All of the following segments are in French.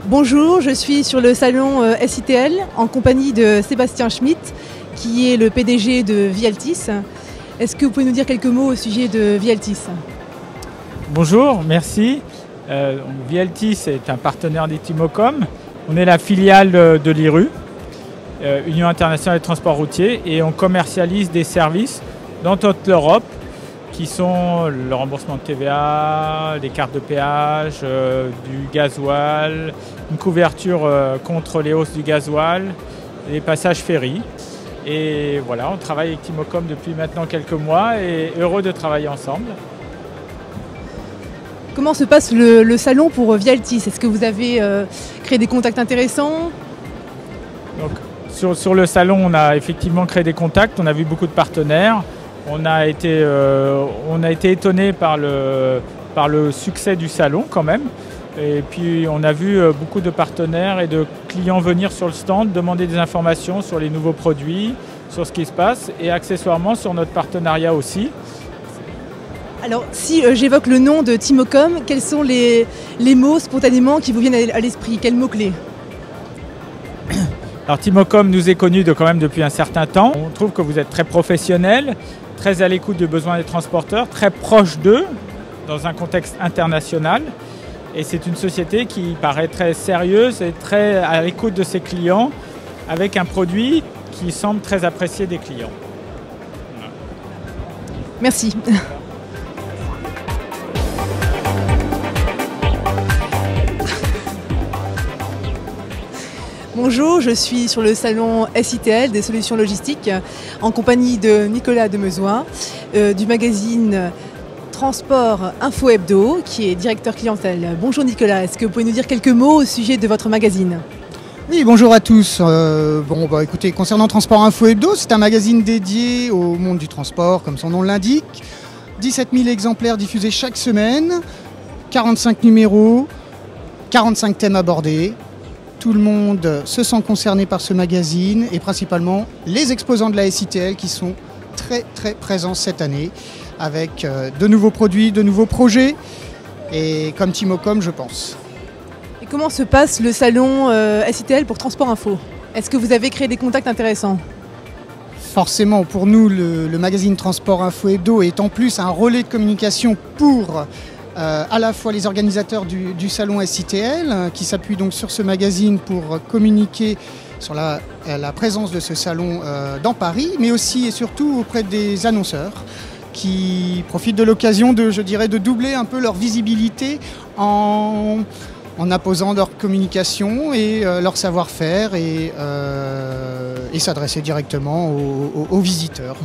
Bonjour, je suis sur le salon SITL en compagnie de Sébastien Schmitt, qui est le PDG de Vialtis. Est-ce que vous pouvez nous dire quelques mots au sujet de Vialtis? Bonjour, merci. Vialtis est un partenaire d'Etimocom. On est la filiale de l'IRU, Union internationale des transports routiers, et on commercialise des services dans toute l'Europe qui sont le remboursement de TVA, des cartes de péage, du gasoil, une couverture contre les hausses du gasoil, les passages ferry. Et voilà, on travaille avec Etimocom depuis maintenant quelques mois et heureux de travailler ensemble. Comment se passe le salon pour Vialtis? Est-ce que vous avez créé des contacts intéressants? Donc, sur le salon, on a effectivement créé des contacts, on a vu beaucoup de partenaires. On a été étonné par le succès du salon quand même. Et puis on a vu beaucoup de partenaires et de clients venir sur le stand, demander des informations sur les nouveaux produits, sur ce qui se passe et accessoirement sur notre partenariat aussi. Alors si j'évoque le nom de Etimocom, quels sont les mots spontanément qui vous viennent à l'esprit? Quels mots-clés? Alors Etimocom nous est connu quand même depuis un certain temps. On trouve que vous êtes très professionnel, très à l'écoute des besoins des transporteurs, très proche d'eux dans un contexte international. Et c'est une société qui paraît très sérieuse et très à l'écoute de ses clients avec un produit qui semble très apprécié des clients. Merci. Bonjour, je suis sur le salon SITL des solutions logistiques en compagnie de Nicolas Demezois du magazine Transport Info Hebdo qui est directeur clientèle. Bonjour Nicolas, est-ce que vous pouvez nous dire quelques mots au sujet de votre magazine? Oui, bonjour à tous. Écoutez, concernant Transport Info Hebdo, c'est un magazine dédié au monde du transport, comme son nom l'indique. 17 000 exemplaires diffusés chaque semaine, 45 numéros, 45 thèmes abordés. Tout le monde se sent concerné par ce magazine et principalement les exposants de la SITL qui sont très présents cette année avec de nouveaux produits, de nouveaux projets et comme Etimocom je pense. Et comment se passe le salon SITL pour Transport Info? Est-ce que vous avez créé des contacts intéressants? Forcément, pour nous, le magazine Transport Info Hebdo est en plus un relais de communication pour à la fois les organisateurs du salon SITL qui s'appuient donc sur ce magazine pour communiquer sur la présence de ce salon dans Paris, mais aussi et surtout auprès des annonceurs qui profitent de l'occasion de doubler un peu leur visibilité en apposant leur communication et leur savoir-faire et s'adresser directement aux visiteurs.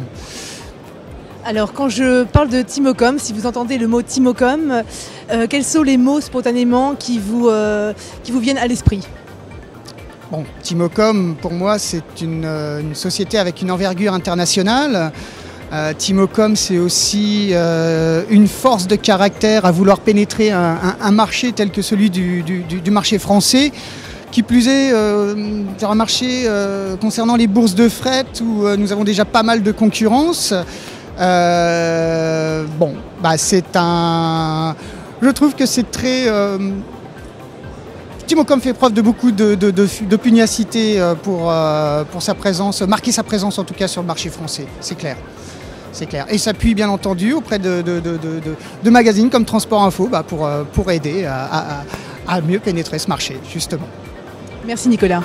Alors quand je parle de Etimocom, si vous entendez le mot Etimocom, quels sont les mots spontanément qui vous viennent à l'esprit? Bon, Etimocom pour moi c'est une société avec une envergure internationale. Etimocom c'est aussi une force de caractère à vouloir pénétrer un marché tel que celui du marché français. Qui plus est, sur un marché concernant les bourses de fret où nous avons déjà pas mal de concurrence. Je trouve que c'est très... Etimocom fait preuve de beaucoup de pugnacité pour sa présence, marquer sa présence en tout cas sur le marché français, c'est clair. C'est clair. Et s'appuie bien entendu auprès de magazines comme Transport Info pour aider à mieux pénétrer ce marché, justement. Merci Nicolas.